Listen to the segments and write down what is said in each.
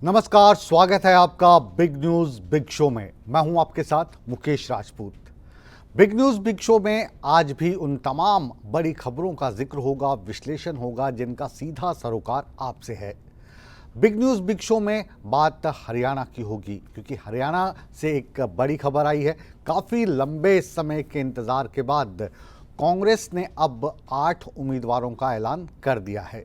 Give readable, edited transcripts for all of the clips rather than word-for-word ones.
नमस्कार, स्वागत है आपका बिग न्यूज बिग शो में। मैं हूं आपके साथ Mukesh Rajput. Big news big show में आज भी उन तमाम बड़ी खबरों का जिक्र होगा, विश्लेषण होगा जिनका सीधा सरोकार आपसे है। बिग न्यूज बिग शो में बात हरियाणा की होगी, क्योंकि हरियाणा से एक बड़ी खबर आई है। काफ़ी लंबे समय के इंतज़ार के बाद कांग्रेस ने अब 8 उम्मीदवारों का ऐलान कर दिया है।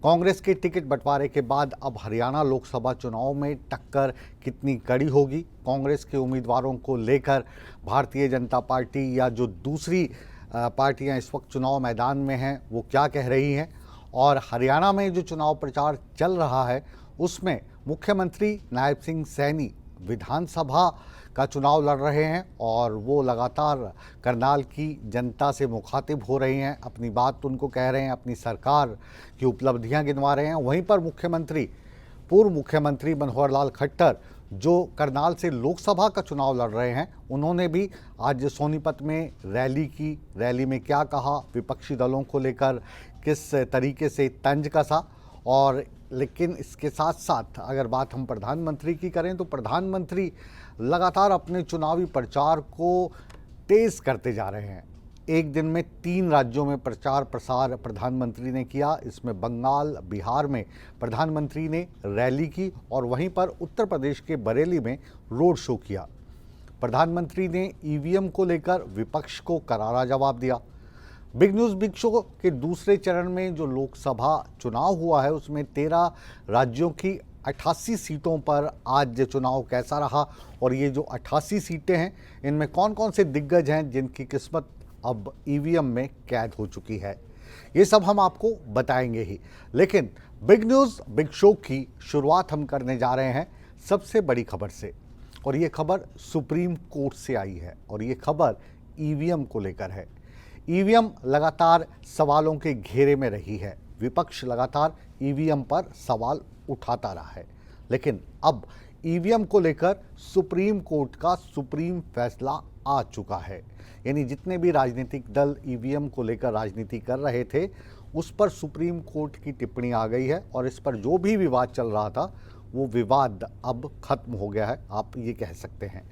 कांग्रेस के टिकट बंटवारे के बाद अब हरियाणा लोकसभा चुनाव में टक्कर कितनी कड़ी होगी, कांग्रेस के उम्मीदवारों को लेकर भारतीय जनता पार्टी या जो दूसरी पार्टियां इस वक्त चुनाव मैदान में हैं वो क्या कह रही हैं, और हरियाणा में जो चुनाव प्रचार चल रहा है उसमें मुख्यमंत्री नायब सिंह सैनी विधानसभा का चुनाव लड़ रहे हैं और वो लगातार करनाल की जनता से मुखातिब हो रहे हैं, अपनी बात उनको कह रहे हैं, अपनी सरकार की उपलब्धियां गिनवा रहे हैं। वहीं पर पूर्व मुख्यमंत्री मनोहर लाल खट्टर जो करनाल से लोकसभा का चुनाव लड़ रहे हैं, उन्होंने भी आज सोनीपत में रैली की। रैली में क्या कहा, विपक्षी दलों को लेकर किस तरीके से तंज कसा, और लेकिन इसके साथ साथ अगर बात हम प्रधानमंत्री की करें तो प्रधानमंत्री लगातार अपने चुनावी प्रचार को तेज करते जा रहे हैं। एक दिन में 3 राज्यों में प्रचार प्रसार प्रधानमंत्री ने किया। इसमें बंगाल, बिहार में प्रधानमंत्री ने रैली की और वहीं पर उत्तर प्रदेश के बरेली में रोड शो किया। प्रधानमंत्री ने ईवीएम को लेकर विपक्ष को करारा जवाब दिया। बिग न्यूज़ बिग शो के दूसरे चरण में जो लोकसभा चुनाव हुआ है उसमें 13 राज्यों की 88 सीटों पर आज चुनाव कैसा रहा, और ये जो 88 सीटें हैं इनमें कौन कौन से दिग्गज हैं जिनकी किस्मत अब ईवीएम में कैद हो चुकी है, ये सब हम आपको बताएंगे ही। लेकिन बिग न्यूज़ बिग शो की शुरुआत हम करने जा रहे हैं सबसे बड़ी खबर से, और ये खबर सुप्रीम कोर्ट से आई है और ये खबर ईवीएम को लेकर है। ईवीएम लगातार सवालों के घेरे में रही है, विपक्ष लगातार ईवीएम पर सवाल उठाता रहा है, लेकिन अब ईवीएम को लेकर सुप्रीम कोर्ट का सुप्रीम फैसला आ चुका है। यानी जितने भी राजनीतिक दल ईवीएम को लेकर राजनीति कर रहे थे उस पर सुप्रीम कोर्ट की टिप्पणी आ गई है, और इस पर जो भी विवाद चल रहा था वो विवाद अब खत्म हो गया है, आप ये कह सकते हैं।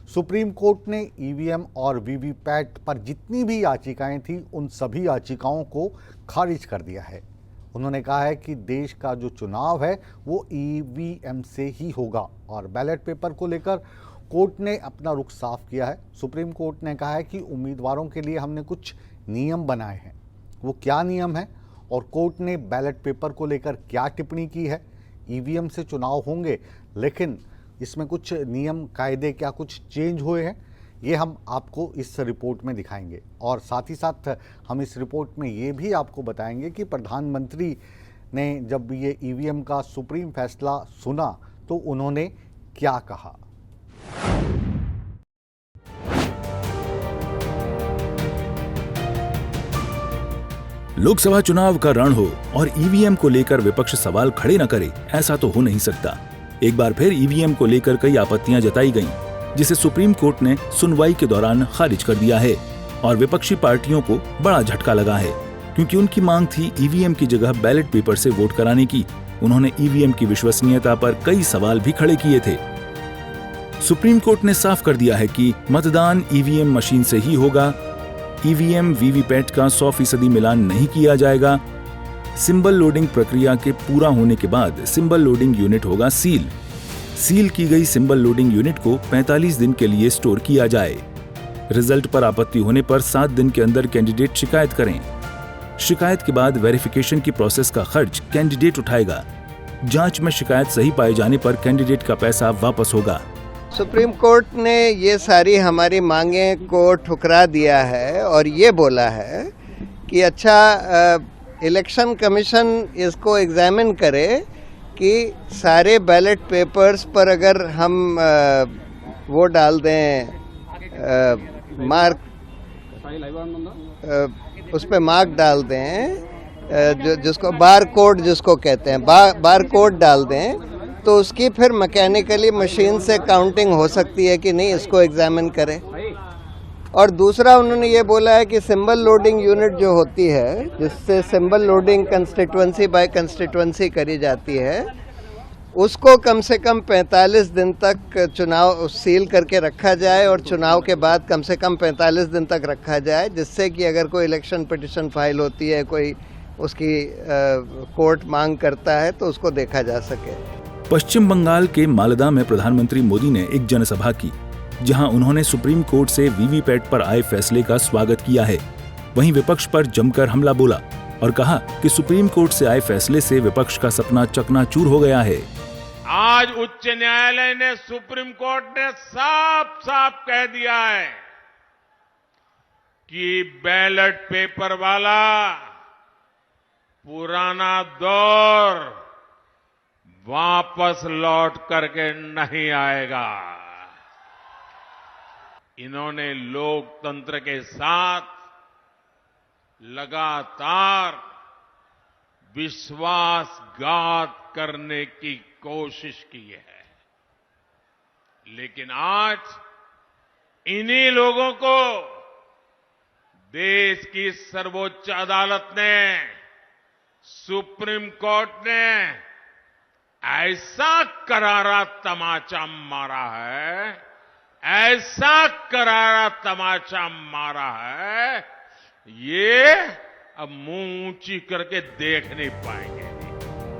सुप्रीम कोर्ट ने ईवीएम और वीवीपैट पर जितनी भी याचिकाएं थी उन सभी याचिकाओं को खारिज कर दिया है। उन्होंने कहा है कि देश का जो चुनाव है वो ईवीएम से ही होगा, और बैलेट पेपर को लेकर कोर्ट ने अपना रुख साफ किया है। सुप्रीम कोर्ट ने कहा है कि उम्मीदवारों के लिए हमने कुछ नियम बनाए हैं, वो क्या नियम है और कोर्ट ने बैलेट पेपर को लेकर क्या टिप्पणी की है। ईवीएम से चुनाव होंगे, लेकिन इसमें कुछ नियम कायदे क्या कुछ चेंज हुए हैं, ये हम आपको इस रिपोर्ट में दिखाएंगे। और साथ ही साथ हम इस रिपोर्ट में ये भी आपको बताएंगे कि प्रधानमंत्री ने जब ये ईवीएम का सुप्रीम फैसला सुना तो उन्होंने क्या कहा। लोकसभा चुनाव का रण हो और ईवीएम को लेकर विपक्ष सवाल खड़े न करे, ऐसा तो हो नहीं सकता। एक बार फिर ईवीएम को लेकर कई आपत्तियां जताई गईं, जिसे सुप्रीम कोर्ट ने सुनवाई के दौरान खारिज कर दिया है, और विपक्षी पार्टियों को बड़ा झटका लगा है, क्योंकि उनकी मांग थी ईवीएम की जगह बैलेट पेपर से वोट कराने की। उन्होंने ईवीएम की विश्वसनीयता पर कई सवाल भी खड़े किए थे। सुप्रीम कोर्ट ने साफ कर दिया है कि मतदान ईवीएम मशीन से ही होगा, ईवीएम वीवीपैट का 100% मिलान नहीं किया जाएगा। सिंबल लोडिंग प्रक्रिया के पूरा होने के बाद सिंबल लोडिंग यूनिट होगा सील की गई सिंबल लोडिंग यूनिट को 45 दिन के लिए स्टोर किया जाए। रिजल्ट पर आपत्ति होने पर 7 दिन के अंदर कैंडिडेट शिकायत करें। शिकायत के बाद वेरिफिकेशन की प्रोसेस का खर्च कैंडिडेट उठाएगा। जांच में शिकायत सही पाए जाने पर कैंडिडेट का पैसा वापस होगा। सुप्रीम कोर्ट ने ये सारी हमारी मांगें को ठुकरा दिया है और ये बोला है कि अच्छा इलेक्शन कमीशन इसको एग्जामिन करे कि सारे बैलेट पेपर्स पर अगर हम वो डाल दें मार्क, उस पर मार्क डाल दें, जिसको बार कोड जिसको कहते हैं, बार कोड डाल दें तो उसकी फिर मैकेनिकली मशीन से काउंटिंग हो सकती है कि नहीं, इसको एग्जामिन करें। और दूसरा उन्होंने ये बोला है कि सिंबल लोडिंग यूनिट जो होती है, जिससे symbol loading constituency by constituency करी जाती है, उसको कम से कम 45 दिन तक चुनाव सील करके रखा जाए और चुनाव के बाद कम से कम 45 दिन तक रखा जाए, जिससे कि अगर कोई इलेक्शन पिटिशन फाइल होती है, कोई उसकी कोर्ट मांग करता है, तो उसको देखा जा सके। पश्चिम बंगाल के मालदा में प्रधानमंत्री मोदी ने एक जनसभा की, जहां उन्होंने सुप्रीम कोर्ट से वीवीपैट पर आए फैसले का स्वागत किया है। वहीं विपक्ष पर जमकर हमला बोला और कहा कि सुप्रीम कोर्ट से आए फैसले से विपक्ष का सपना चकनाचूर हो गया है। आज उच्च न्यायालय ने, सुप्रीम कोर्ट ने साफ साफ कह दिया है कि बैलेट पेपर वाला पुराना दौर वापस लौट करके नहीं आएगा। इन्होंने लोकतंत्र के साथ लगातार विश्वासघात करने की कोशिश की है, लेकिन आज इन्हीं लोगों को देश की सर्वोच्च अदालत ने, सुप्रीम कोर्ट ने ऐसा करारा तमाचा मारा है, ऐसा करारा तमाचा मारा है, ये अब मुंह ऊंची करके देख नहीं पाएंगे।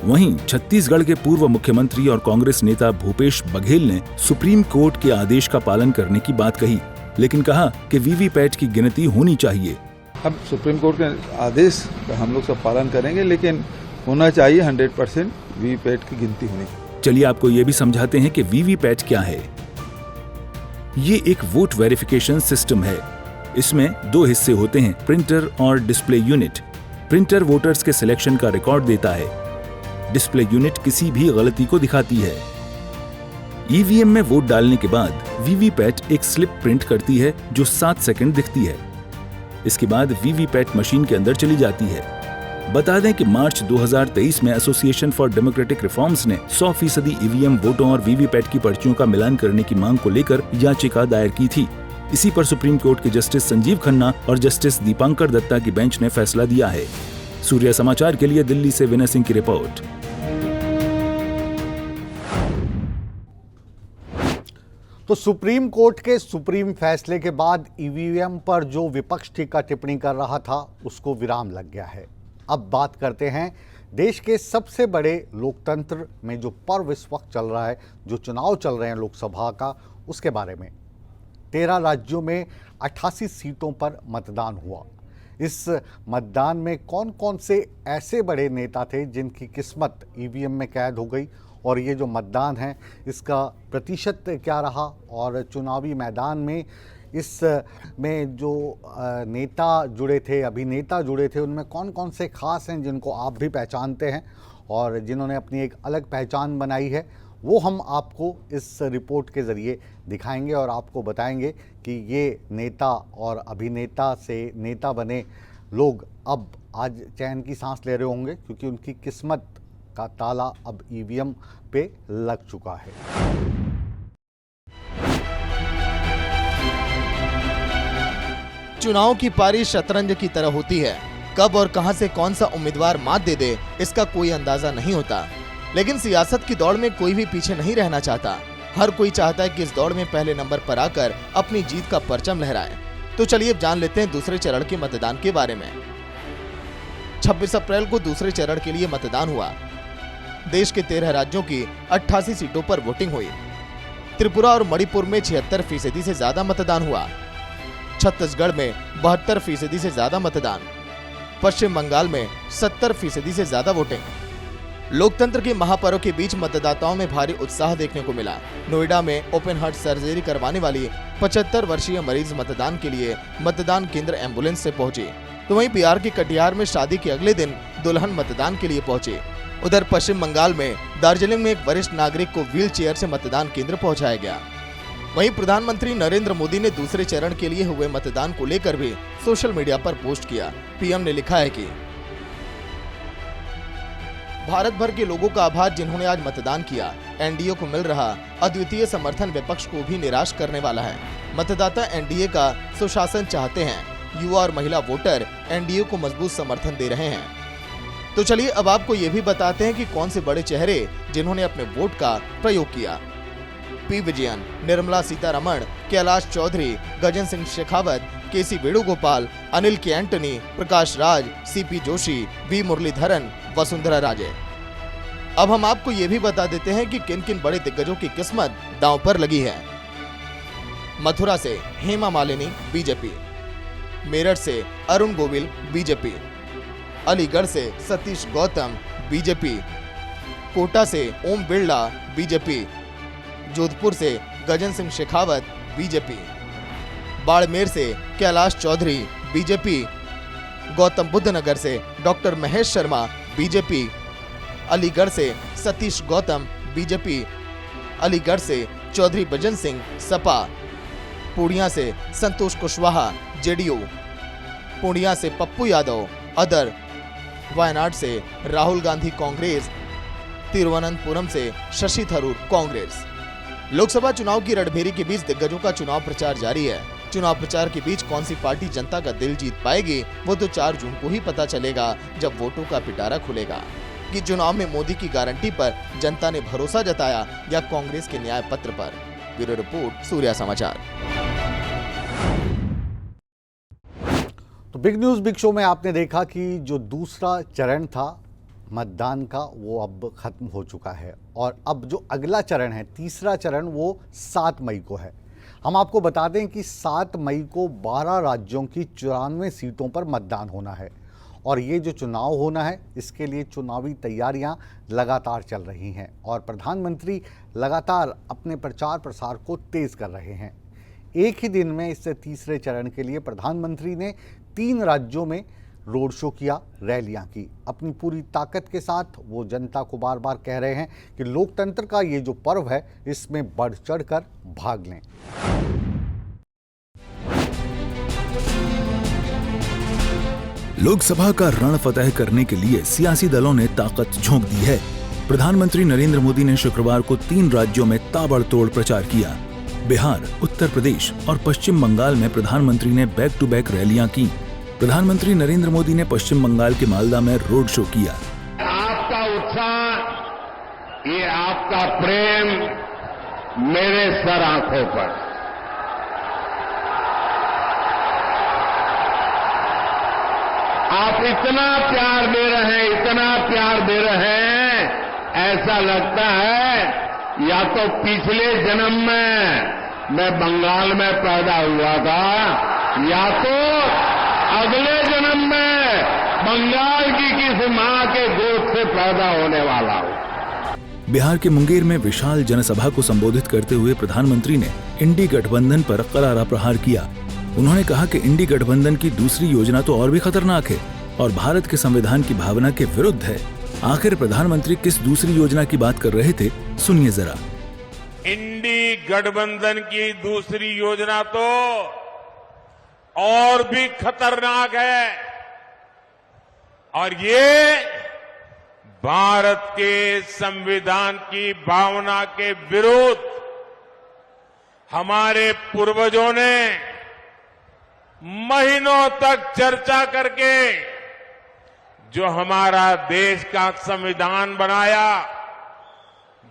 वहीं छत्तीसगढ़ के पूर्व मुख्यमंत्री और कांग्रेस नेता भूपेश बघेल ने सुप्रीम कोर्ट के आदेश का पालन करने की बात कही, लेकिन कहा कि वीवीपैट की गिनती होनी चाहिए। अब सुप्रीम कोर्ट के आदेश का हम लोग सब पालन करेंगे, लेकिन होना चाहिए 100% वीवीपैट की गिनती होनी चाहिए। चलिए आपको ये भी समझाते हैं कि वीवीपैट क्या है। ये एक वोट वेरिफिकेशन सिस्टम है। इसमें दो हिस्से होते हैं, प्रिंटर और डिस्प्ले यूनिट। प्रिंटर वोटर्स के सिलेक्शन का रिकॉर्ड देता है, डिस्प्ले यूनिट किसी भी गलती को दिखाती है। ईवीएम में वोट डालने के बाद वीवीपैट एक स्लिप प्रिंट करती है जो 7 सेकंड दिखती है। इसके बाद वीवीपैट मशीन के अंदर चली जाती है। बता दें कि मार्च 2023 में एसोसिएशन फॉर डेमोक्रेटिक रिफॉर्म्स ने 100% ईवीएम वोटों और वीवीपैट की पर्चियों का मिलान करने की मांग को लेकर याचिका दायर की थी। इसी पर सुप्रीम कोर्ट के जस्टिस संजीव खन्ना और जस्टिस दीपांकर दत्ता की बेंच ने फैसला दिया है। सूर्य समाचार के लिए दिल्ली से विनय सिंह की रिपोर्ट। तो सुप्रीम कोर्ट के सुप्रीम फैसले के बाद ईवीएम पर जो विपक्ष टीका टिप्पणी कर रहा था, उसको विराम लग गया है। अब बात करते हैं देश के सबसे बड़े लोकतंत्र में जो पर्व इस वक्त चल रहा है, जो चुनाव चल रहे हैं लोकसभा का, उसके बारे में। 13 राज्यों में 88 सीटों पर मतदान हुआ। इस मतदान में कौन कौन से ऐसे बड़े नेता थे जिनकी किस्मत ईवीएम में कैद हो गई, और ये जो मतदान है इसका प्रतिशत क्या रहा, और चुनावी मैदान में इस में जो नेता जुड़े थे, अभिनेता जुड़े थे, उनमें कौन कौन से खास हैं जिनको आप भी पहचानते हैं और जिन्होंने अपनी एक अलग पहचान बनाई है, वो हम आपको इस रिपोर्ट के ज़रिए दिखाएंगे और आपको बताएंगे कि ये नेता और अभिनेता से नेता बने लोग अब आज चैन की सांस ले रहे होंगे, क्योंकि उनकी किस्मत का ताला अब ईवीएम पे लग चुका है। चुनाव की पारी शतरंज की तरह होती है। कब और कहां से कौन सा उम्मीदवार मात दे दे, इसका कोई अंदाजा नहीं होता। लेकिन सियासत की दौड़ में कोई भी पीछे नहीं रहना चाहता। हर कोई चाहता है कि इस दौड़ में पहले नंबर पर आकर अपनी जीत का परचम लहराए। तो चलिए अब जान लेते हैं दूसरे चरण के मतदान के बारे में। 26 अप्रैल को दूसरे चरण के लिए मतदान हुआ। देश के 13 राज्यों की 88 सीटों पर वोटिंग हुई। त्रिपुरा और मणिपुर में 76% से ज्यादा मतदान हुआ। छत्तीसगढ़ में 72% से ज्यादा मतदान। पश्चिम बंगाल में 70% से ज्यादा वोटिंग। लोकतंत्र के महापर्व के बीच मतदाताओं में भारी उत्साह देखने को मिला। नोएडा में ओपन हार्ट सर्जरी करवाने वाली 75 वर्षीय मरीज मतदान के लिए मतदान केंद्र एम्बुलेंस से पहुंची। तो वहीं बिहार के कटिहार में शादी के अगले दिन दुल्हन मतदान के लिए पहुंची। उधर पश्चिम बंगाल में दार्जिलिंग में एक वरिष्ठ नागरिक को व्हील चेयर से मतदान केंद्र पहुंचाया गया। वहीं प्रधानमंत्री नरेंद्र मोदी ने दूसरे चरण के लिए हुए मतदान को लेकर भी सोशल मीडिया पर पोस्ट किया। पीएम ने लिखा है कि भारत भर के लोगों का आभार जिन्होंने आज मतदान किया। एनडीए को मिल रहा अद्वितीय समर्थन विपक्ष को भी निराश करने वाला है। मतदाता एनडीए का सुशासन चाहते हैं। युवा और महिला वोटर एनडीए को मजबूत समर्थन दे रहे हैं। तो चलिए अब आपको ये भी बताते हैं कि कौन से बड़े चेहरे जिन्होंने अपने वोट का प्रयोग किया। P Vijayan, Nirmala Sitharaman, Kailash Choudhary, Gajendra Singh Shekhawat, K C Venugopal, Anil K Antony, Prakash Raj, C P Joshi, V Muraleedharan, Vasundhara Raje. अब हम आपको ये भी बता देते हैं कि किन किन बड़े दिग्गजों की किस्मत दांव पर लगी है। मथुरा से हेमा मालिनी, बीजेपी। मेरठ से अरुण गोविल, बीजेपी। अलीगढ़ से सतीश गौतम, बीजेपी। कोटा से ओम बिरला, बीजेपी। जोधपुर से गजेंद्र सिंह शेखावत, बीजेपी। बाड़मेर से कैलाश चौधरी, बीजेपी। गौतम बुद्ध नगर से डॉक्टर महेश शर्मा, बीजेपी। अलीगढ़ से सतीश गौतम, बीजेपी। अलीगढ़ से चौधरी भजन सिंह, सपा। पूर्णिया से संतोष कुशवाहा, जेडीयू। पूर्णिया से पप्पू यादव, अदर। वायनाड से राहुल गांधी, कांग्रेस। तिरुवनंतपुरम से शशि थरूर, कांग्रेस। लोकसभा चुनाव की रणभेरी के बीच दिग्गजों का चुनाव प्रचार जारी है। चुनाव प्रचार के बीच कौन सी पार्टी जनता का दिल जीत पाएगी वो तो 4 जून को ही पता चलेगा, जब वोटों का पिटारा खुलेगा कि चुनाव में मोदी की गारंटी पर जनता ने भरोसा जताया या कांग्रेस के न्याय पत्र पर। ब्यूरो रिपोर्ट, सूर्या समाचार। तो बिग न्यूज़ बिग शो में आपने देखा कि जो दूसरा चरण था मतदान का वो अब खत्म हो चुका है और अब जो अगला चरण है, तीसरा चरण, वो 7 मई को है। हम आपको बता दें कि 7 मई को 12 राज्यों की 94 सीटों पर मतदान होना है और ये जो चुनाव होना है इसके लिए चुनावी तैयारियां लगातार चल रही हैं और प्रधानमंत्री लगातार अपने प्रचार प्रसार को तेज कर रहे हैं। एक ही दिन में इससे तीसरे चरण के लिए प्रधानमंत्री ने 3 राज्यों में रोड शो किया, रैलियां की। अपनी पूरी ताकत के साथ वो जनता को बार बार कह रहे हैं कि लोकतंत्र का ये जो पर्व है इसमें बढ़ चढ़कर भाग लें। लोकसभा का रण फतेह करने के लिए सियासी दलों ने ताकत झोंक दी है। प्रधानमंत्री नरेंद्र मोदी ने शुक्रवार को 3 राज्यों में ताबड़तोड़ प्रचार किया। बिहार, उत्तर प्रदेश और पश्चिम बंगाल में प्रधानमंत्री ने बैक टू बैक रैलियां की। प्रधानमंत्री नरेंद्र मोदी ने पश्चिम बंगाल के मालदा में रोड शो किया। आपका उत्साह, ये आपका प्रेम मेरे सर आंखों पर। आप इतना प्यार दे रहे हैं, इतना प्यार दे रहे हैं, ऐसा लगता है या तो पिछले जन्म में मैं बंगाल में पैदा हुआ था या तो अगले जन्म में बंगाल की किसी मां के गोद से पैदा होने वाला हूं। बिहार के मुंगेर में विशाल जनसभा को संबोधित करते हुए प्रधानमंत्री ने इंडी गठबंधन पर करारा प्रहार किया। उन्होंने कहा कि इंडी गठबंधन की दूसरी योजना तो और भी खतरनाक है और भारत के संविधान की भावना के विरुद्ध है। आखिर प्रधानमंत्री किस दूसरी योजना की बात कर रहे थे, सुनिए जरा। इंडी गठबंधन की दूसरी योजना तो और भी खतरनाक है और ये भारत के संविधान की भावना के विरुद्ध हमारे पूर्वजों ने महीनों तक चर्चा करके जो हमारा देश का संविधान बनाया,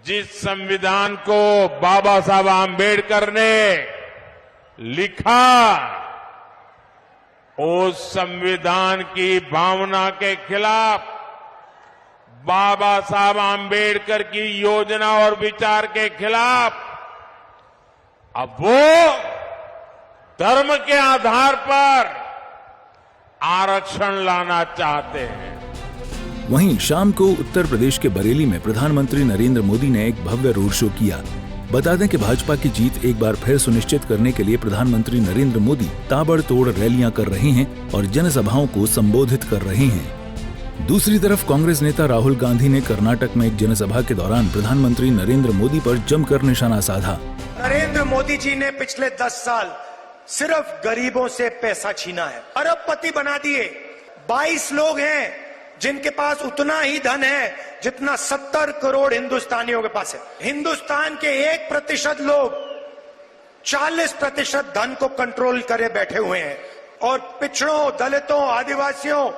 जिस संविधान को बाबा साहब आम्बेडकर ने लिखा, उस संविधान की भावना के खिलाफ, बाबा साहब आम्बेडकर की योजना और विचार के खिलाफ अब वो धर्म के आधार पर आरक्षण लाना चाहते हैं। वहीं शाम को उत्तर प्रदेश के बरेली में प्रधानमंत्री नरेंद्र मोदी ने एक भव्य रोड शो किया। बता दें कि भाजपा की जीत एक बार फिर सुनिश्चित करने के लिए प्रधानमंत्री नरेंद्र मोदी ताबड़तोड़ रैलियां कर रहे हैं और जनसभाओं को संबोधित कर रहे हैं। दूसरी तरफ कांग्रेस नेता राहुल गांधी ने कर्नाटक में एक जनसभा के दौरान प्रधानमंत्री नरेंद्र मोदी पर जमकर निशाना साधा। नरेंद्र मोदी जी ने पिछले 10 साल सिर्फ गरीबों से पैसा छीना है, अरबपति बना दिए। 22 लोग हैं जिनके पास उतना ही धन है जितना 70 करोड़ हिंदुस्तानियों के पास है। हिंदुस्तान के 1% लोग 40% धन को कंट्रोल करे बैठे हुए हैं और पिछड़ों, दलितों, आदिवासियों,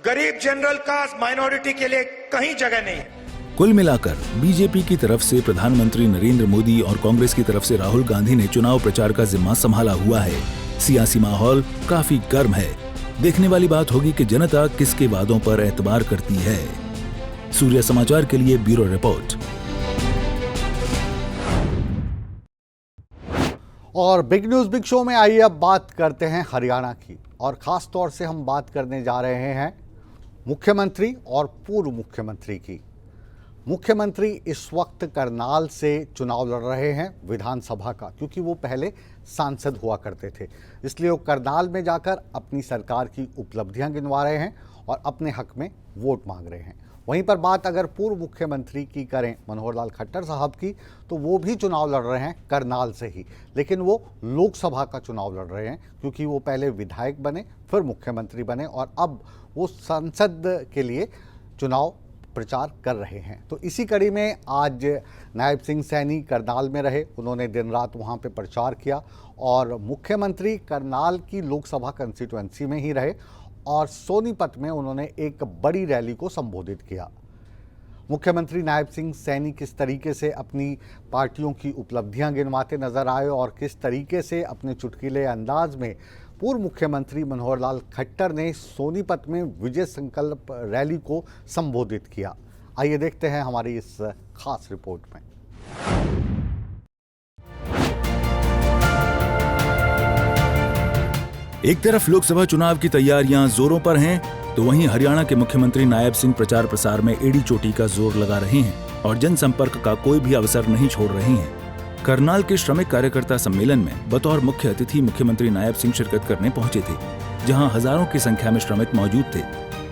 गरीब, जनरल कास्ट, माइनॉरिटी के लिए कहीं जगह नहीं है। कुल मिलाकर बीजेपी की तरफ से प्रधानमंत्री नरेंद्र मोदी और कांग्रेस की तरफ से राहुल गांधी ने चुनाव प्रचार का जिम्मा संभाला हुआ है। सियासी माहौल काफी गर्म है। देखने वाली बात होगी कि जनता किसके वादों पर एतबार करती है। सूर्य समाचार के लिए ब्यूरो रिपोर्ट। और बिग न्यूज बिग शो में आइए अब बात करते हैं हरियाणा की, और खास तौर से हम बात करने जा रहे हैं मुख्यमंत्री और पूर्व मुख्यमंत्री की। मुख्यमंत्री इस वक्त करनाल से चुनाव लड़ रहे हैं विधानसभा का, क्योंकि वो पहले सांसद हुआ करते थे, इसलिए वो करनाल में जाकर अपनी सरकार की उपलब्धियां गिनवा रहे हैं और अपने हक में वोट मांग रहे हैं। वहीं पर बात अगर पूर्व मुख्यमंत्री की करें, मनोहर लाल खट्टर साहब की, तो वो भी चुनाव लड़ रहे हैं करनाल से ही, लेकिन वो लोकसभा का चुनाव लड़ रहे हैं, क्योंकि वो पहले विधायक बने, फिर मुख्यमंत्री बने और अब वो सांसद के लिए चुनाव प्रचार कर रहे हैं। तो इसी कड़ी में आज नायब सिंह सैनी करनाल में रहे, उन्होंने दिन रात वहां पे प्रचार किया और मुख्यमंत्री करनाल की लोकसभा कंस्टिट्यूएंसी में ही रहे और सोनीपत में उन्होंने एक बड़ी रैली को संबोधित किया। मुख्यमंत्री नायब सिंह सैनी किस तरीके से अपनी पार्टियों की उपलब्धियां गिनवाते नजर आए और किस तरीके से अपने चुटकीले अंदाज में पूर्व मुख्यमंत्री मनोहर लाल खट्टर ने सोनीपत में विजय संकल्प रैली को संबोधित किया, आइए देखते हैं हमारी इस खास रिपोर्ट में। एक तरफ लोकसभा चुनाव की तैयारियां जोरों पर हैं, तो वहीं हरियाणा के मुख्यमंत्री नायब सिंह प्रचार प्रसार में एड़ी चोटी का जोर लगा रहे हैं और जनसंपर्क का कोई भी अवसर नहीं छोड़ रहे हैं। करनाल के श्रमिक कार्यकर्ता सम्मेलन में बतौर मुख्य अतिथि मुख्यमंत्री नायब सिंह शिरकत करने पहुंचे थे, जहां हजारों की संख्या में श्रमिक मौजूद थे।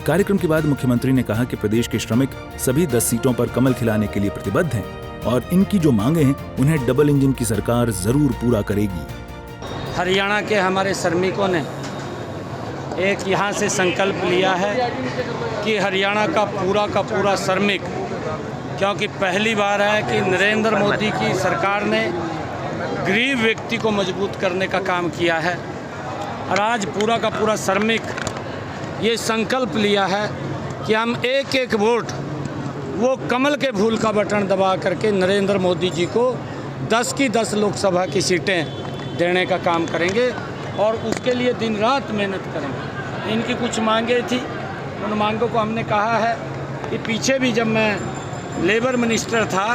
कार्यक्रम के बाद मुख्यमंत्री ने कहा कि प्रदेश के श्रमिक सभी 10 सीटों पर कमल खिलाने के लिए प्रतिबद्ध हैं और इनकी जो मांगे हैं उन्हें डबल इंजन की सरकार जरूर पूरा करेगी। हरियाणा के हमारे श्रमिकों ने एक यहाँ से संकल्प लिया है कि हरियाणा का पूरा श्रमिक, क्योंकि पहली बार है कि नरेंद्र मोदी की सरकार ने गरीब व्यक्ति को मजबूत करने का काम किया है और आज पूरा का पूरा श्रमिक ये संकल्प लिया है कि हम एक एक वोट वो कमल के फूल का बटन दबा करके नरेंद्र मोदी जी को 10 की 10 लोकसभा की सीटें देने का काम करेंगे और उसके लिए दिन रात मेहनत करेंगे। इनकी कुछ मांगे थी, उन मांगों को हमने कहा है कि पीछे भी जब मैं लेबर मिनिस्टर था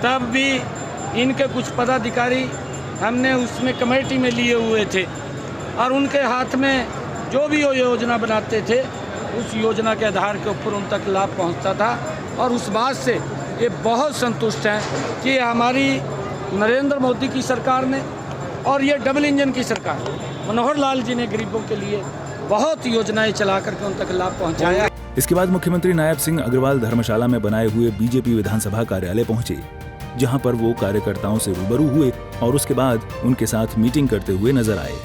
तब भी इनके कुछ पदाधिकारी हमने उसमें कमेटी में लिए हुए थे और उनके हाथ में जो भी वो योजना बनाते थे उस योजना के आधार के ऊपर उन तक लाभ पहुंचता था और उस बात से ये बहुत संतुष्ट हैं कि हमारी नरेंद्र मोदी की सरकार ने और ये डबल इंजन की सरकार मनोहर लाल जी ने गरीबों के लिए बहुत योजनाएं चला करके उन तक लाभ पहुंचाया। इसके बाद मुख्यमंत्री नायब सिंह अग्रवाल धर्मशाला में बनाए हुए बीजेपी विधानसभा कार्यालय पहुंचे, जहां पर वो कार्यकर्ताओं से रूबरू हुए और उसके बाद उनके साथ मीटिंग करते हुए नजर आए।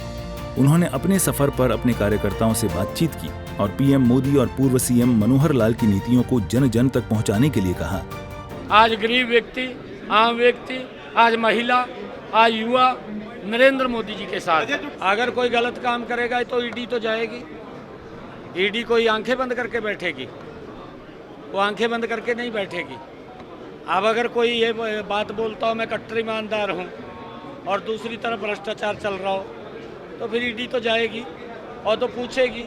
उन्होंने अपने सफर पर अपने कार्यकर्ताओं से बातचीत की और पीएम मोदी और पूर्व सीएम मनोहर लाल की नीतियों को जन जन तक पहुंचाने के लिए कहा। आज गरीब व्यक्ति, आम व्यक्ति, आज महिला, आज युवा नरेंद्र मोदी जी के साथ। अगर कोई गलत काम करेगा तो ईडी तो जाएगी, ईडी कोई आंखें बंद करके बैठेगी, वो आंखें बंद करके नहीं बैठेगी। अब अगर कोई ये बात बोलता हो मैं कट्टर ईमानदार हूँ और दूसरी तरफ भ्रष्टाचार चल रहा हो तो फिर ईडी तो जाएगी और तो पूछेगी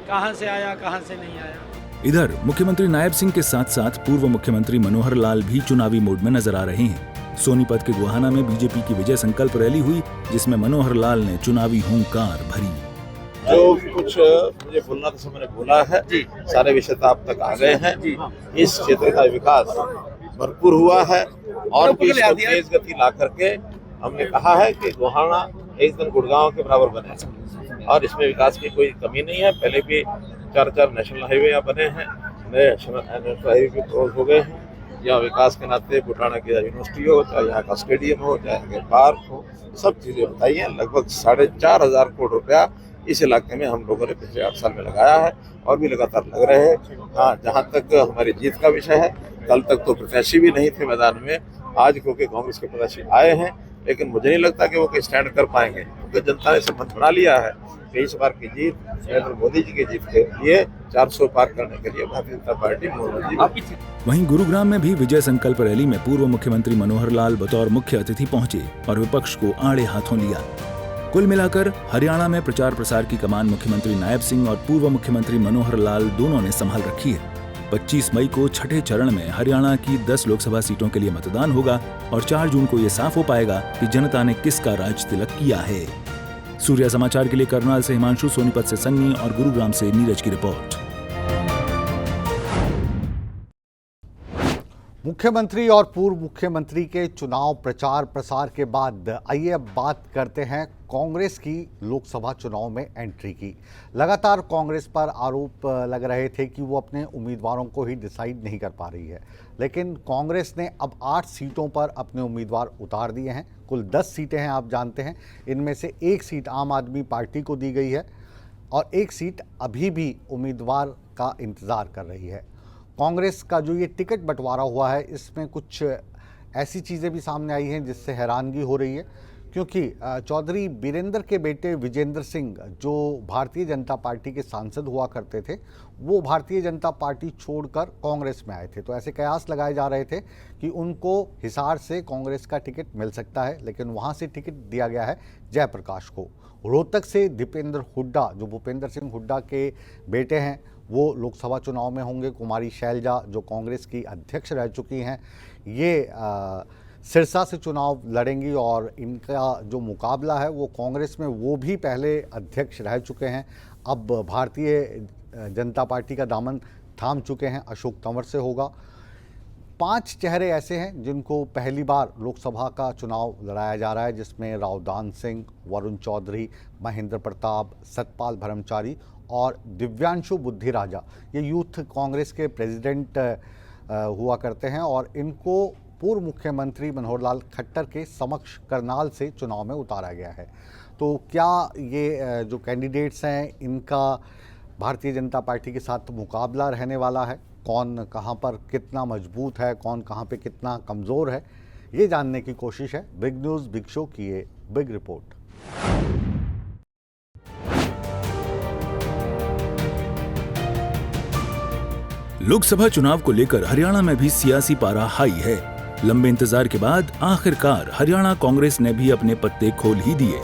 कहाँ से आया कहाँ से नहीं आया। इधर मुख्यमंत्री नायब सिंह के साथ साथ पूर्व मुख्यमंत्री मनोहर लाल भी चुनावी मोड में नजर आ रहे हैं। सोनीपत के गोहाना में बीजेपी की विजय संकल्प रैली हुई, जिसमें मनोहर लाल ने चुनावी हुंकार भरी। जो कुछ मुझे बोलना था मैंने बोला है, सारे विषय तो आप तक आ गए हैं। इस क्षेत्र का विकास भरपूर हुआ है और इसको तेज गति ला करके हमने कहा है कि गोहाना एक दिन गुड़गांव के बराबर बने और इसमें विकास की कोई कमी नहीं है। पहले भी 4 नेशनल हाईवे यहाँ बने हैं, नए नेशनल हाईवे भी क्लोज हो गए हैं। या विकास के नाते बुटाना की यूनिवर्सिटी हो, चाहे यहाँ का स्टेडियम हो, चाहे पार्क हो, सब चीजें बताई हैं। लगभग 4,500 करोड़ रुपया इस इलाके में हम लोगों ने पिछले 8 साल में लगाया है और भी लगातार लग रहे हैं। हाँ, जहाँ तक हमारी जीत का विषय है, कल तक तो प्रत्याशी भी नहीं थे मैदान में। आज क्योंकि कांग्रेस के प्रत्याशी आए हैं, लेकिन मुझे नहीं लगता कि वो कोई स्टैंड कर पाएंगे, क्योंकि जनता ने संबंध बना लिया है कि इस बार की जीत नरेंद्र मोदी जी की जीत के लिए 400 पार करने के लिए भारतीय जनता पार्टी मोदी। वहीं गुरुग्राम में भी विजय संकल्प रैली में पूर्व मुख्यमंत्री मनोहर लाल बतौर मुख्य अतिथि पहुंचे और विपक्ष को आड़े हाथों लिया। कुल मिलाकर हरियाणा में प्रचार प्रसार की कमान मुख्यमंत्री नायब सिंह और पूर्व मुख्यमंत्री मनोहर लाल दोनों ने संभाल रखी है। 25 मई को छठे चरण में हरियाणा की 10 लोकसभा सीटों के लिए मतदान होगा और 4 जून को ये साफ हो पाएगा कि जनता ने किसका राज तिलक किया है। सूर्या समाचार के लिए करनाल से हिमांशु, सोनीपत से सन्नी और गुरुग्राम से नीरज की रिपोर्ट। मुख्यमंत्री और पूर्व मुख्यमंत्री के चुनाव प्रचार प्रसार के बाद आइए अब बात करते हैं कांग्रेस की लोकसभा चुनाव में एंट्री की। लगातार कांग्रेस पर आरोप लग रहे थे कि वो अपने उम्मीदवारों को ही डिसाइड नहीं कर पा रही है, लेकिन कांग्रेस ने अब 8 सीटों पर अपने उम्मीदवार उतार दिए हैं। कुल 10 सीटें हैं, आप जानते हैं। इनमें से 1 सीट आम आदमी पार्टी को दी गई है और 1 सीट अभी भी उम्मीदवार का इंतज़ार कर रही है। कांग्रेस का जो ये टिकट बंटवारा हुआ है, इसमें कुछ ऐसी चीज़ें भी सामने आई हैं जिससे हैरानगी हो रही है, क्योंकि चौधरी बीरेंद्र के बेटे विजेंद्र सिंह जो भारतीय जनता पार्टी के सांसद हुआ करते थे, वो भारतीय जनता पार्टी छोड़कर कांग्रेस में आए थे। तो ऐसे कयास लगाए जा रहे थे कि उनको हिसार से कांग्रेस का टिकट मिल सकता है, लेकिन वहाँ से टिकट दिया गया है जयप्रकाश को। रोहतक से दीपेंद्र हुड्डा जो भूपेंद्र सिंह हुड्डा के बेटे हैं, वो लोकसभा चुनाव में होंगे। कुमारी शैलजा जो कांग्रेस की अध्यक्ष रह चुकी हैं, ये सिरसा से चुनाव लड़ेंगी और इनका जो मुकाबला है वो कांग्रेस में, वो भी पहले अध्यक्ष रह चुके हैं, अब भारतीय जनता पार्टी का दामन थाम चुके हैं, अशोक तंवर से होगा। 5 चेहरे ऐसे हैं जिनको पहली बार लोकसभा का चुनाव लड़ाया जा रहा है, जिसमें रावदान सिंह, वरुण चौधरी, महेंद्र प्रताप, सतपाल ब्रह्मचारी और दिव्यांशु बुद्धिराजा। ये यूथ कांग्रेस के प्रेसिडेंट हुआ करते हैं और इनको पूर्व मुख्यमंत्री मनोहर लाल खट्टर के समक्ष करनाल से चुनाव में उतारा गया है। तो क्या ये जो कैंडिडेट्स हैं, इनका भारतीय जनता पार्टी के साथ मुकाबला रहने वाला है? कौन कहां पर कितना मजबूत है, कौन कहां पे कितना कमज़ोर है, ये जानने की कोशिश है बिग न्यूज़ बिग शो की ये बिग रिपोर्ट। लोकसभा चुनाव को लेकर हरियाणा में भी सियासी पारा हाई है। लंबे इंतजार के बाद आखिरकार हरियाणा कांग्रेस ने भी अपने पत्ते खोल ही दिए।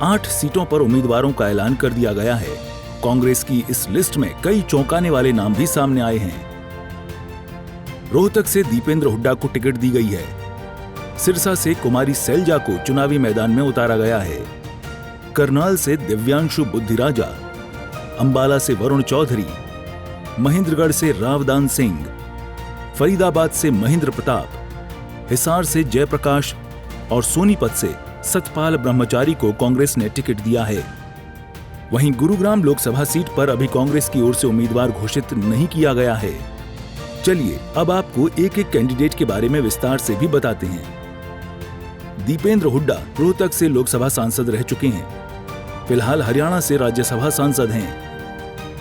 8 सीटों पर उम्मीदवारों का ऐलान कर दिया गया है। कांग्रेस की इस लिस्ट में कई चौंकाने वाले नाम भी सामने आए हैं। रोहतक से दीपेंद्र हुड्डा को टिकट दी गई है। सिरसा से कुमारी शैलजा को चुनावी मैदान में उतारा गया है। करनाल से दिव्यांशु बुद्धिराजा, अंबाला से वरुण चौधरी, महेंद्रगढ़ से रावदान सिंह, फरीदाबाद से महेंद्र प्रताप, हिसार से जयप्रकाश और सोनीपत से सतपाल ब्रह्मचारी को कांग्रेस ने टिकट दिया है। वहीं गुरुग्राम लोकसभा सीट पर अभी कांग्रेस की ओर से उम्मीदवार घोषित नहीं किया गया है। चलिए अब आपको एक एक कैंडिडेट के बारे में विस्तार से भी बताते हैं। दीपेंद्र हुड्डा रोहतक से लोकसभा सांसद रह चुके हैं। फिलहाल हरियाणा से राज्यसभा सांसद हैं।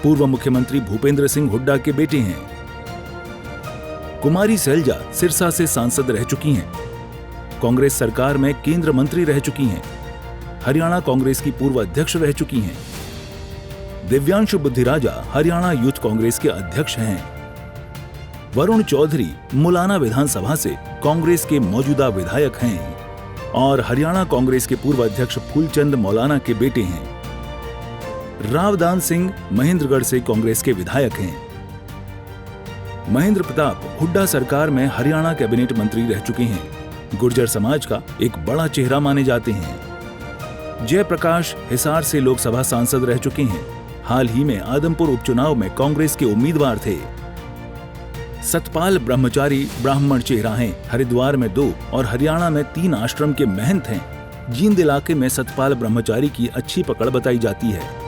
पूर्व मुख्यमंत्री भूपेंद्र सिंह हुड्डा के बेटे हैं। कुमारी शैलजा सिरसा से सांसद रह चुकी हैं। कांग्रेस सरकार में केंद्र मंत्री रह चुकी हैं। हरियाणा कांग्रेस की पूर्व अध्यक्ष रह चुकी हैं। दिव्यांशु बुद्धिराजा हरियाणा यूथ कांग्रेस के अध्यक्ष हैं। वरुण चौधरी मुलाना विधानसभा से कांग्रेस के मौजूदा विधायक हैं और हरियाणा कांग्रेस के पूर्व अध्यक्ष फूलचंद मौलाना के बेटे हैं। रावदान सिंह महेंद्रगढ़ से कांग्रेस के विधायक हैं। महेंद्र प्रताप हुड्डा सरकार में हरियाणा कैबिनेट मंत्री रह चुके हैं। गुर्जर समाज का एक बड़ा चेहरा माने जाते हैं। जयप्रकाश हिसार से लोकसभा सांसद रह चुके हैं। हाल ही में आदमपुर उपचुनाव में कांग्रेस के उम्मीदवार थे। सतपाल ब्रह्मचारी ब्राह्मण चेहरा हैं। हरिद्वार में 2 और हरियाणा में 3 आश्रम के महंत हैं। जींद इलाके में सतपाल ब्रह्मचारी की अच्छी पकड़ बताई जाती है।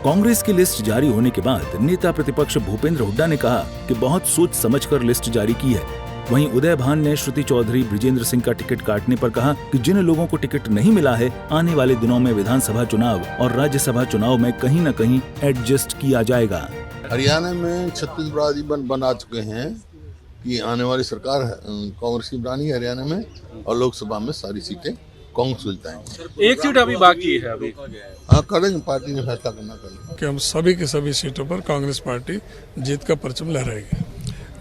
कांग्रेस की लिस्ट जारी होने के बाद नेता प्रतिपक्ष भूपेंद्र हुड्डा ने कहा कि बहुत सोच समझकर लिस्ट जारी की है। वहीं उदय भान ने श्रुति चौधरी बृजेंद्र सिंह का टिकट काटने पर कहा कि जिन लोगों को टिकट नहीं मिला है, आने वाले दिनों में विधानसभा चुनाव और राज्यसभा चुनाव में कहीं न कहीं एडजस्ट किया जाएगा। हरियाणा में छत्तीस बराजी बना चुके हैं कि आने वाली सरकार कांग्रेस की बनानी है हरियाणा में, और लोकसभा में सारी सीटें कांग्रेस को जिताएंगे। एक सीट अभी बाकी है अभी। हाँ, करेंगे, पार्टी ने फैसला करना करेंगे कि हम सभी की सभी सीटों पर कांग्रेस पार्टी जीत का परचम लहराएगी।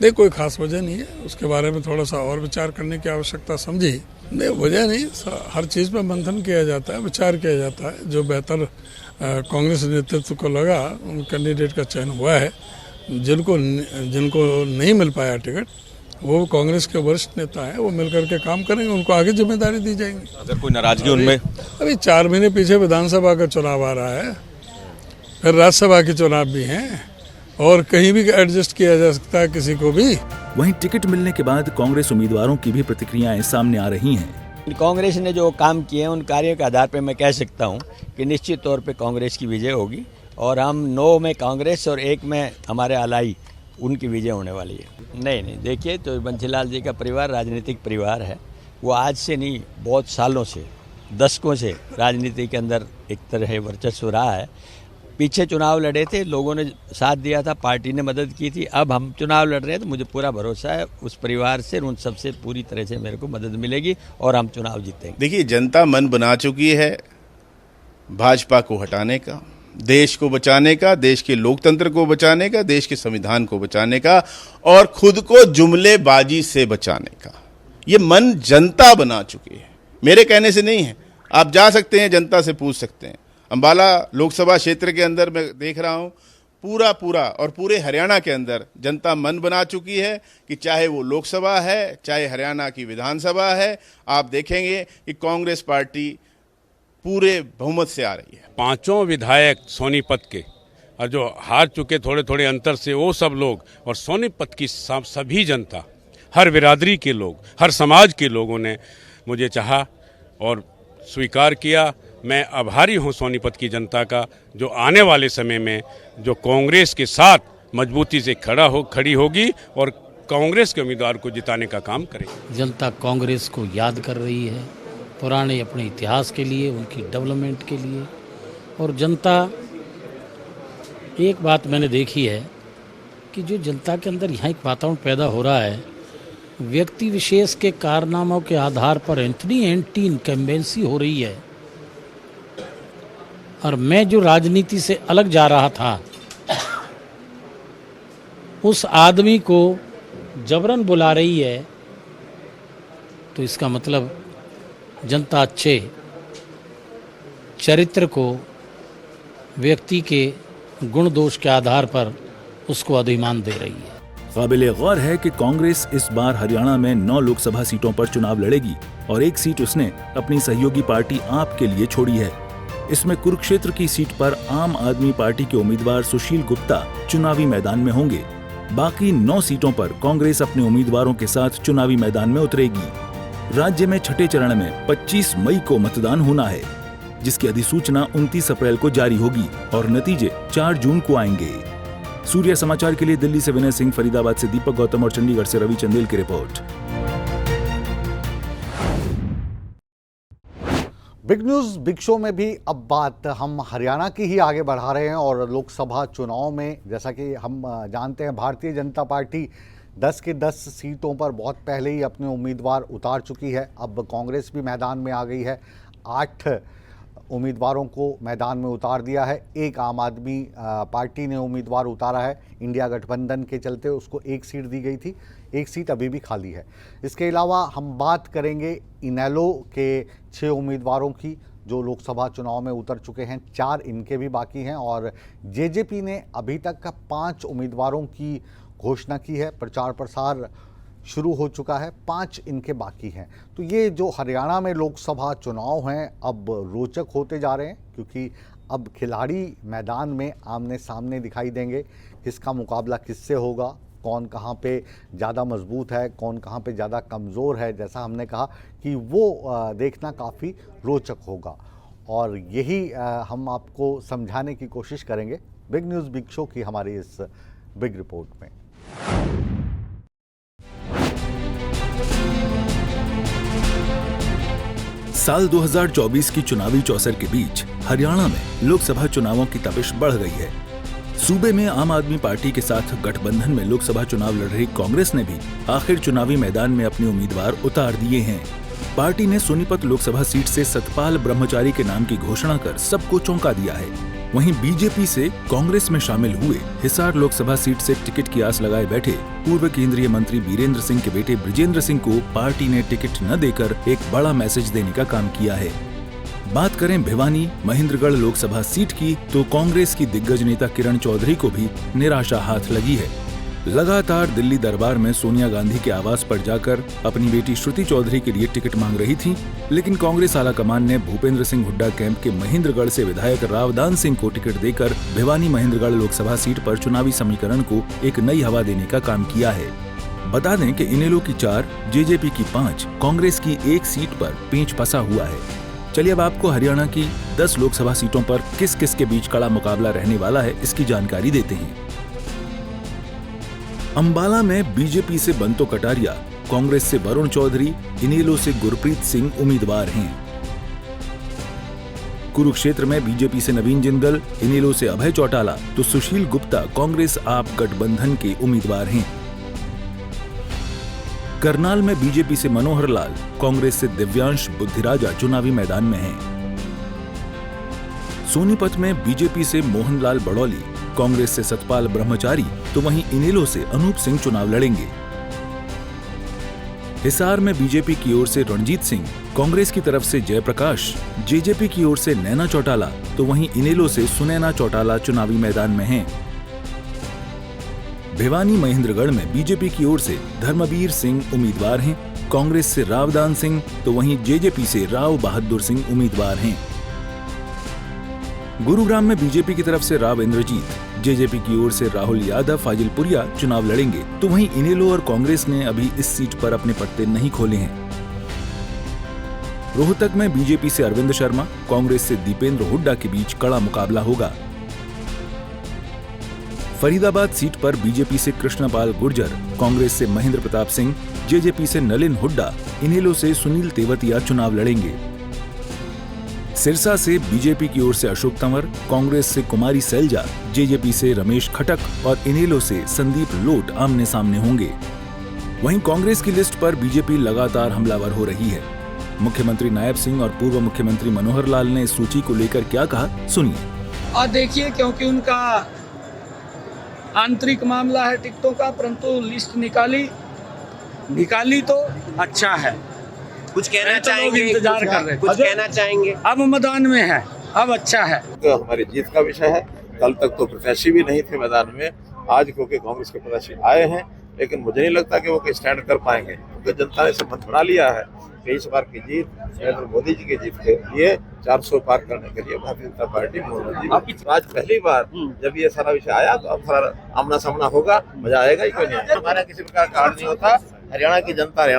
नहीं, कोई खास वजह नहीं है, उसके बारे में थोड़ा सा और विचार करने की आवश्यकता समझी। नहीं, वजह नहीं, हर चीज में मंथन किया जाता है, विचार किया जाता है। जो बेहतर कांग्रेस नेतृत्व को लगा उन कैंडिडेट का चयन हुआ है। जिनको नहीं मिल पाया टिकट, वो कांग्रेस के वरिष्ठ नेता हैं, वो मिलकर के काम करेंगे, उनको आगे जिम्मेदारी दी जाएगी। अगर कोई नाराजगी उनमें, अभी 4 महीने पीछे विधानसभा का चुनाव आ रहा है, फिर राज्यसभा के चुनाव भी हैं, और कहीं भी एडजस्ट किया जा सकता है किसी को भी। वहीं टिकट मिलने के बाद कांग्रेस उम्मीदवारों की भी प्रतिक्रियाएं सामने आ रही हैं। कांग्रेस ने जो काम किए हैं उन कार्यों के आधार पर मैं कह सकता हूं कि निश्चित तौर पे कांग्रेस की विजय होगी, और हम 9 में कांग्रेस और 1 में हमारे अलाई उनकी विजय होने वाली है। नहीं, देखिए, तो बंसीलाल जी का परिवार राजनीतिक परिवार है। वो आज से नहीं, बहुत सालों से, दशकों से राजनीति के अंदर एक तरह वर्चस्व रहा है। पीछे चुनाव लड़े थे, लोगों ने साथ दिया था, पार्टी ने मदद की थी। अब हम चुनाव लड़ रहे हैं तो मुझे पूरा भरोसा है उस परिवार से, उन सबसे पूरी तरह से मेरे को मदद मिलेगी और हम चुनाव जीतेंगे। देखिए, जनता मन बना चुकी है भाजपा को हटाने का, देश को बचाने का, देश के लोकतंत्र को बचाने का, देश के संविधान को बचाने का, और खुद को जुमलेबाजी से बचाने का। ये मन जनता बना चुकी है, मेरे कहने से नहीं है। आप जा सकते हैं, जनता से पूछ सकते हैं। अंबाला लोकसभा क्षेत्र के अंदर मैं देख रहा हूं, पूरा और पूरे हरियाणा के अंदर जनता मन बना चुकी है कि चाहे वो लोकसभा है, चाहे हरियाणा की विधानसभा है, आप देखेंगे कि कांग्रेस पार्टी पूरे बहुमत से आ रही है। 5 विधायक सोनीपत के, और जो हार चुके थोड़े अंतर से, वो सब लोग, और सोनीपत की सभी जनता, हर बिरादरी के लोग, हर समाज के लोगों ने मुझे चाहा और स्वीकार किया। मैं आभारी हूं सोनीपत की जनता का, जो आने वाले समय में जो कांग्रेस के साथ मजबूती से खड़ी होगी और कांग्रेस के उम्मीदवार को जिताने का काम करेगी। जनता कांग्रेस को याद कर रही है, पुराने अपने इतिहास के लिए, उनकी डेवलपमेंट के लिए। और जनता, एक बात मैंने देखी है कि जो जनता के अंदर यहाँ एक वातावरण पैदा हो रहा है, व्यक्ति विशेष के कारनामों के आधार पर एंटी इनकम्बेंसी हो रही है। और मैं जो राजनीति से अलग जा रहा था, उस आदमी को जबरन बुला रही है, तो इसका मतलब जनता अच्छे चरित्र को, व्यक्ति के गुण दोष के आधार पर उसको अधिमान दे रही है। काबिले गौर है कि कांग्रेस इस बार हरियाणा में 9 लोकसभा सीटों पर चुनाव लड़ेगी और 1 सीट उसने अपनी सहयोगी पार्टी आप के लिए छोड़ी है। इसमें कुरुक्षेत्र की सीट पर आम आदमी पार्टी के उम्मीदवार सुशील गुप्ता चुनावी मैदान में होंगे। बाकी 9 सीटों पर कांग्रेस अपने उम्मीदवारों के साथ चुनावी मैदान में उतरेगी। राज्य में छठे चरण में 25 मई को मतदान होना है, जिसकी अधिसूचना 29 अप्रैल को जारी होगी और नतीजे 4 जून को आएंगे। सूर्य समाचार के लिए दिल्ली से विनय सिंह, फरीदाबाद से दीपक गौतम और चंडीगढ़ से रवि चंदेल की report. Big news big show में भी अब बात हम हरियाणा की ही आगे बढ़ा रहे हैं और लोकसभा चुनाव में, जैसा कि हम जानते हैं, भारतीय जनता पार्टी 10 के 10 सीटों पर बहुत पहले ही अपने उम्मीदवार उतार चुकी है। अब कांग्रेस भी मैदान में आ गई है, 8 उम्मीदवारों को मैदान में उतार दिया है। एक आम आदमी पार्टी ने उम्मीदवार उतारा है, इंडिया गठबंधन के चलते उसको 1 सीट दी गई थी, 1 सीट अभी भी खाली है। इसके अलावा हम बात करेंगे इनेलो के 6 उम्मीदवारों की जो लोकसभा चुनाव में उतर चुके हैं, 4 इनके भी बाकी हैं और जेजेपी ने अभी तक 5 उम्मीदवारों की घोषणा की है। प्रचार प्रसार शुरू हो चुका है, 5 इनके बाकी हैं। तो ये जो हरियाणा में लोकसभा चुनाव हैं अब रोचक होते जा रहे हैं, क्योंकि अब खिलाड़ी मैदान में आमने सामने दिखाई देंगे। किसका मुकाबला किससे होगा, कौन कहाँ पे ज़्यादा मजबूत है, कौन कहाँ पे ज़्यादा कमज़ोर है, जैसा हमने कहा कि वो देखना काफ़ी रोचक होगा। और यही हम आपको समझाने की कोशिश करेंगे बिग न्यूज़ बिग शो की हमारी इस बिग रिपोर्ट में। साल 2024 की चुनावी चौसर के बीच हरियाणा में लोकसभा चुनावों की तपिश बढ़ गई है। सूबे में आम आदमी पार्टी के साथ गठबंधन में लोकसभा चुनाव लड़ रही कांग्रेस ने भी आखिर चुनावी मैदान में अपने उम्मीदवार उतार दिए हैं। पार्टी ने सोनीपत लोकसभा सीट से सतपाल ब्रह्मचारी के नाम की घोषणा कर सबको चौंका दिया है। वहीं बीजेपी से कांग्रेस में शामिल हुए हिसार लोकसभा सीट से टिकट की आस लगाए बैठे पूर्व केंद्रीय मंत्री बीरेंद्र सिंह के बेटे बृजेंद्र सिंह को पार्टी ने टिकट न देकर एक बड़ा मैसेज देने का काम किया है। बात करें भिवानी महेंद्रगढ़ लोकसभा सीट की तो कांग्रेस की दिग्गज नेता किरण चौधरी को भी निराशा हाथ लगी है। लगातार दिल्ली दरबार में सोनिया गांधी के आवास पर जाकर अपनी बेटी श्रुति चौधरी के लिए टिकट मांग रही थी, लेकिन कांग्रेस आलाकमान ने भूपेंद्र सिंह हुड्डा कैंप के महेंद्रगढ़ से विधायक रावदान सिंह को टिकट देकर भिवानी महेंद्रगढ़ लोकसभा सीट पर चुनावी समीकरण को एक नई हवा देने का काम किया है। बता दें कि इनेलो की 4, जेजेपी की 5, कांग्रेस की 1 सीट पर पेंच फंसा हुआ है। चलिए अब आपको हरियाणा की 10 लोकसभा सीटों पर किस किस के बीच कड़ा मुकाबला रहने वाला है, इसकी जानकारी देते हैं। अंबाला में बीजेपी से बंतो कटारिया, कांग्रेस से वरुण चौधरी, इनेलो से गुरप्रीत सिंह उम्मीदवार हैं। कुरुक्षेत्र में बीजेपी से नवीन जिंदल, इनेलो से अभय चौटाला तो सुशील गुप्ता कांग्रेस आप गठबंधन के उम्मीदवार हैं। करनाल में बीजेपी से मनोहर लाल, कांग्रेस से दिव्यांश बुद्धिराजा चुनावी मैदान में हैं। सोनीपत में बीजेपी से मोहनलाल बड़ौली, कांग्रेस से सतपाल ब्रह्मचारी तो वहीं इनेलो से अनूप सिंह चुनाव लड़ेंगे। हिसार में बीजेपी की ओर से रणजीत सिंह, कांग्रेस की तरफ से जयप्रकाश, जेजेपी की ओर से नैना चौटाला तो वहीं इनेलो से सुनैना चौटाला चुनावी मैदान में हैं। भिवानी महेंद्रगढ़ में बीजेपी की ओर से धर्मवीर सिंह उम्मीदवार हैं, कांग्रेस से रावदान सिंह तो वहीं जेजेपी से राव बहादुर सिंह उम्मीदवार हैं। गुरुग्राम में बीजेपी की तरफ से राव इंद्रजीत, जेजेपी की ओर से राहुल यादव फाजिलपुरिया चुनाव लड़ेंगे तो वहीं इनेलो और कांग्रेस ने अभी इस सीट पर अपने पत्ते नहीं खोले हैं। रोहतक में बीजेपी से अरविंद शर्मा, कांग्रेस से दीपेंद्र हुड्डा के बीच कड़ा मुकाबला होगा। फरीदाबाद सीट पर बीजेपी से कृष्णपाल गुर्जर, कांग्रेस से महेंद्र प्रताप सिंह, जेजेपी से नलिन हुड्डा, इनेलो से सुनील तेवतिया चुनाव लड़ेंगे। सिरसा से बीजेपी की ओर से अशोक तंवर, कांग्रेस से कुमारी सैलजा, जेजेपी से रमेश खटक और इनेलो से संदीप लोट आमने सामने होंगे। वहीं कांग्रेस की लिस्ट पर बीजेपी लगातार हमलावर हो रही है। मुख्यमंत्री नायब सिंह और पूर्व मुख्यमंत्री मनोहर लाल ने इस सूची को लेकर क्या कहा, सुनिए। और देखिए, क्योंकि उनका आंतरिक मामला है टिकटों का, परंतु लिस्ट निकाली तो अच्छा है। कुछ कहना चाहेंगे, इंतजार कर रहे, कुछ कहना चाहेंगे। अब मैदान में है, अब अच्छा है। तो हमारी जीत का विषय है। कल तक तो प्रत्याशी भी नहीं थे मैदान में, आज क्योंकि कांग्रेस के प्रत्याशी आए हैं, लेकिन मुझे नहीं लगता कि वो कोई स्टैंड कर पाएंगे, क्योंकि जनता ने संबंध बना लिया है कि इस बार की जीत नरेंद्र मोदी जी की जीत के लिए 400 पार करने के लिए भारतीय जनता पार्टी मोदी जी। आज पहली बार जब ये सारा विषय आया तो अब सारा आमना सामना होगा, मजा आएगा ही। क्यों नहीं? हमारा किसी प्रकार का हार नहीं होता। हरियाणा की जनता है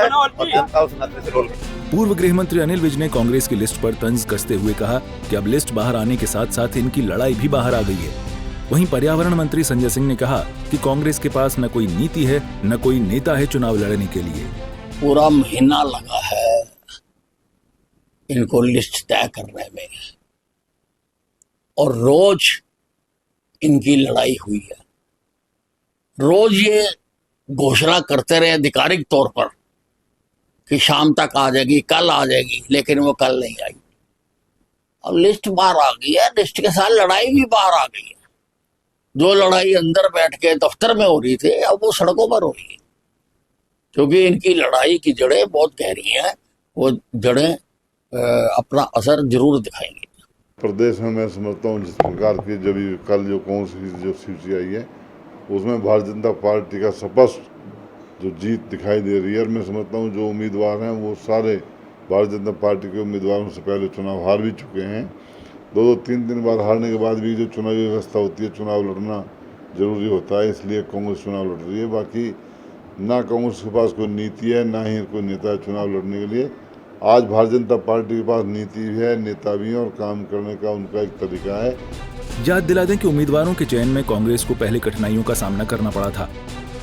और जनता उस नाते से रोल। पूर्व गृह मंत्री अनिल विज ने कांग्रेस की लिस्ट पर तंज कसते हुए कहा कि अब लिस्ट बाहर आने के साथ साथ इनकी लड़ाई भी बाहर आ गई है। वहीं पर्यावरण मंत्री संजय सिंह ने कहा कि कांग्रेस के पास न कोई नीति है न कोई नेता है चुनाव लड़ने के लिए। पूरा महीना लगा है इनको लिस्ट तय करने में और रोज इनकी लड़ाई हुई है। रोज ये घोषणा करते रहे आधिकारिक तौर पर कि शाम तक आ जाएगी, कल आ जाएगी, लेकिन वो कल नहीं आई। अब लिस्ट बाहर आ गई है, लिस्ट के साथ लड़ाई भी बाहर आ गई है। जो लड़ाई अंदर बैठ के दफ्तर में हो रही थी, अब वो सड़कों पर हो रही है, क्योंकि इनकी लड़ाई की जड़ें बहुत गहरी हैं। वो जड़ें अपना असर जरूर दिखाएंगी। प्रदेश में मैं समझता हूँ जिस प्रकार की जब कल जो कांग्रेस की जो सूची आई है उसमें भारतीय जनता पार्टी का स्पष्ट जो जीत दिखाई दे रही है। और मैं समझता हूँ जो उम्मीदवार हैं वो सारे भारतीय जनता पार्टी के उम्मीदवारों से पहले चुनाव हार भी चुके हैं। 2-3 दिन बाद हारने के बाद भी जो चुनावी व्यवस्था होती है, चुनाव लड़ना जरूरी होता है, इसलिए कांग्रेस चुनाव लड़ रही है। बाकी ना कांग्रेस के पास कोई नीति है, ना ही कोई नेता है चुनाव लड़ने के लिए। आज भारतीय जनता पार्टी के पास नीति भी है, नेता भी है और काम करने का उनका एक तरीका है। याद दिला दें कि उम्मीदवारों के चयन में कांग्रेस को पहले कठिनाइयों का सामना करना पड़ा था।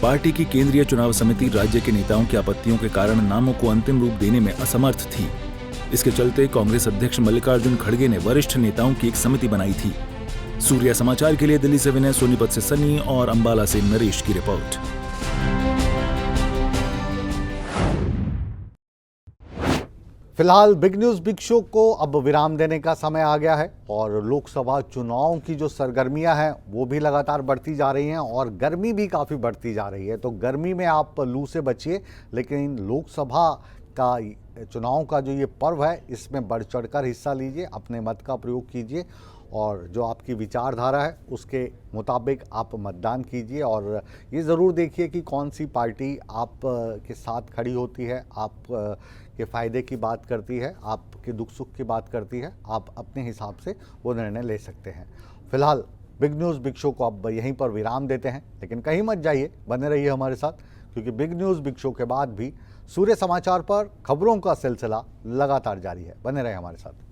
पार्टी की केंद्रीय चुनाव समिति राज्य के नेताओं की आपत्तियों के कारण नामों को अंतिम रूप देने में असमर्थ थी। इसके चलते कांग्रेस अध्यक्ष मल्लिकार्जुन खड़गे ने वरिष्ठ नेताओं की एक समिति बनाई थी। सूर्या समाचार के लिए दिल्ली से विनय, सोनीपत से सनी और अंबाला से नरेश की रिपोर्ट। फिलहाल बिग न्यूज बिग शो को अब विराम देने का समय आ गया है और लोकसभा चुनाव की जो सरगर्मियां हैं वो भी लगातार बढ़ती जा रही हैं और गर्मी भी काफ़ी बढ़ती जा रही है। तो गर्मी में आप लू से बचिए, लेकिन लोकसभा का चुनाव का जो ये पर्व है इसमें बढ़ चढ़कर हिस्सा लीजिए, अपने मत का प्रयोग कीजिए और जो आपकी विचारधारा है उसके मुताबिक आप मतदान कीजिए और ये ज़रूर देखिए कि कौन सी पार्टी आप के साथ खड़ी होती है, आप के फ़ायदे की बात करती है, आपके दुख सुख की बात करती है। आप अपने हिसाब से वो निर्णय ले सकते हैं। फिलहाल बिग न्यूज़ बिग शो को अब यहीं पर विराम देते हैं, लेकिन कहीं मत जाइए, बने रहिए हमारे साथ, क्योंकि बिग न्यूज़ बिग शो के बाद भी सूर्य समाचार पर खबरों का सिलसिला लगातार जारी है। बने रहे हमारे साथ।